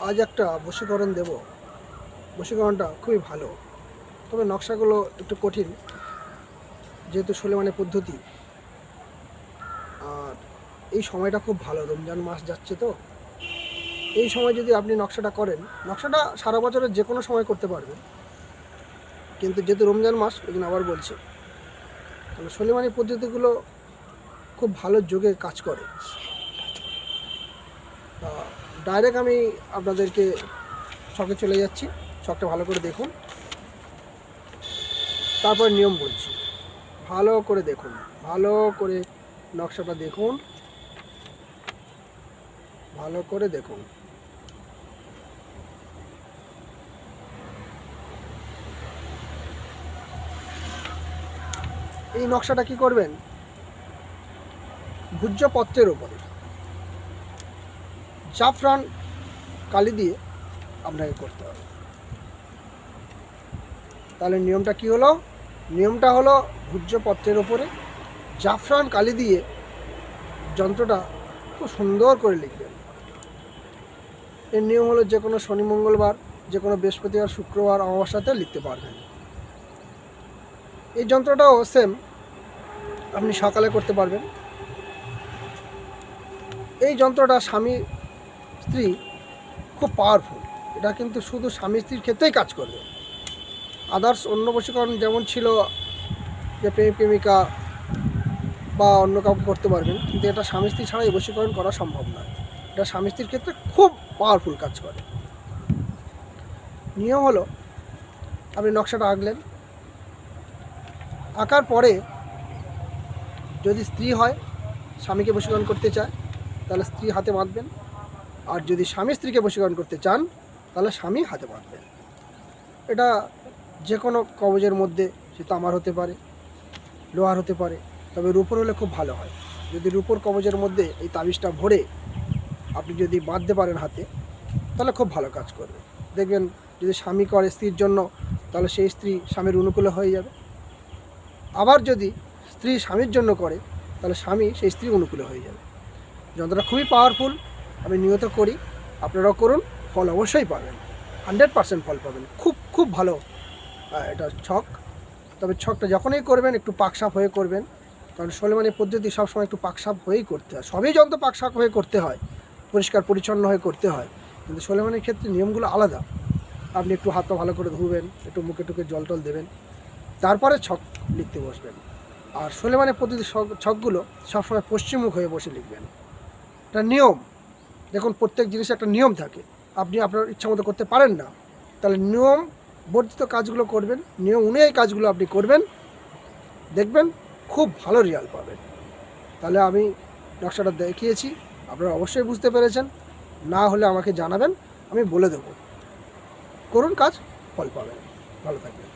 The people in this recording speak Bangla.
আজ একটা বশীকরণ দেব। বশীকরণটা খুবই ভালো, তবে নকশাগুলো একটু কঠিন, যেহেতু সুলেমানি পদ্ধতি। আর এই সময়টা খুব ভালো, রমজান মাস যাচ্ছে তো। এই সময় যদি আপনি নকশাটা করেন, নকশাটা সারা বছরের যে কোনো সময় করতে পারবেন, কিন্তু যেহেতু রমজান মাস ওই জন্য আবার বলছি, তাহলে সুলেমানি পদ্ধতিগুলো খুব ভালো যোগে কাজ করে। ডাইরেক্ট আমি আপনাদেরকে ছকে চলে যাচ্ছি। ছকটা ভালো করে দেখুন, তারপর নিয়ম বলছি। ভালো করে দেখুন, ভালো করে নকশাটা দেখুন, ভালো করে দেখুন। এই নকশাটা কি করবেন, ভূর্জপত্রের ওপরে জাফরান কালি দিয়ে আপনাকে করতে হবে। তাহলে নিয়মটা কি হলো? নিয়মটা হলো ভূর্জপত্রের ওপরে জাফরান কালি দিয়ে যন্ত্রটা খুব সুন্দর করে লিখবেন। এর নিয়ম হলো যে কোনো শনি মঙ্গলবার, যে কোনো বৃহস্পতিবার, শুক্রবার, অমাবস্যাতে লিখতে পারবেন। এই যন্ত্রটাও সেম আপনি সকালে করতে পারবেন। এই যন্ত্রটা স্বামী স্ত্রী খুব পাওয়ারফুল। এটা কিন্তু শুধু স্বামী স্ত্রীর ক্ষেত্রেই কাজ করবে। আদার্স অন্য বশীকরণ যেমন ছিল যে প্রেমিক প্রেমিকা বা অন্য কাউকে করতে পারবেন, কিন্তু এটা স্বামী স্ত্রী ছাড়া এই বশীকরণ করা সম্ভব নয়। এটা স্বামী স্ত্রীর ক্ষেত্রে খুব পাওয়ারফুল কাজ করে। নিয়ম হলো, আপনি নকশাটা আঁকলেন, আঁকার পরে যদি স্ত্রী হয়, স্বামীকে বশীকরণ করতে চায়, তাহলে স্ত্রী হাতে বাঁধবেন। আর যদি স্বামী স্ত্রীকে বশীকরণ করতে চান, তাহলে স্বামী হাতে বাঁধবেন। এটা যে কোনো কবজের মধ্যে, সে তামার হতে পারে, লোহার হতে পারে, তবে রূপোর হলে খুব ভালো হয়। যদি রূপোর কবজের মধ্যে এই তাবিজটা ভরে আপনি যদি বাঁধতে পারেন হাতে, তাহলে খুব ভালো কাজ করবে। দেখবেন যদি স্বামী করে স্ত্রীর জন্য, তাহলে সেই স্ত্রী স্বামীর অনুকূলে হয়ে যাবে। আবার যদি স্ত্রী স্বামীর জন্য করে, তাহলে স্বামী সেই স্ত্রীর অনুকূলে হয়ে যাবে। যন্ত্রটা খুবই পাওয়ারফুল, আমি নিয়ত করি, আপনারাও করুন, ফল অবশ্যই পাবেন, 100% ফল পাবেন। খুব খুব ভালো এটা ছক। তবে ছকটা যখনই করবেন একটু পাকসাপ হয়ে করবেন, কারণ সুলেমানি পদ্ধতি সবসময় একটু পাকসাপ হয়েই করতে হয়। সবই যন্ত্র পাকসাপ হয়ে করতে হয়, পরিষ্কার পরিচ্ছন্ন হয়ে করতে হয়, কিন্তু সুলেমানির ক্ষেত্রে নিয়মগুলো আলাদা। আপনি একটু হাতটা ভালো করে ধুবেন, একটু মুখে টুকে জল টল দেবেন, তারপরে ছক লিখতে বসবেন। আর সুলেমানি পদ্ধতির ছকগুলো সবসময় পশ্চিমমুখ হয়ে বসে লিখবেন। এটা নিয়ম। দেখুন, প্রত্যেক জিনিসে একটা নিয়ম থাকে। আপনি আপনার ইচ্ছা মতো করতে পারেন না, তাহলে নিয়ম বর্ধিত কাজগুলো করবেন, নিয়ম অনুযায়ী কাজগুলো আপনি করবেন, দেখবেন খুব ভালো রেজাল্ট পাবেন। তাহলে আমি নকশাটা দেখিয়েছি, আপনারা অবশ্যই বুঝতে পেরেছেন। না হলে আমাকে জানাবেন, আমি বলে দেবো। করুন কাজ, ফল পাবেন। ভালো থাকবেন।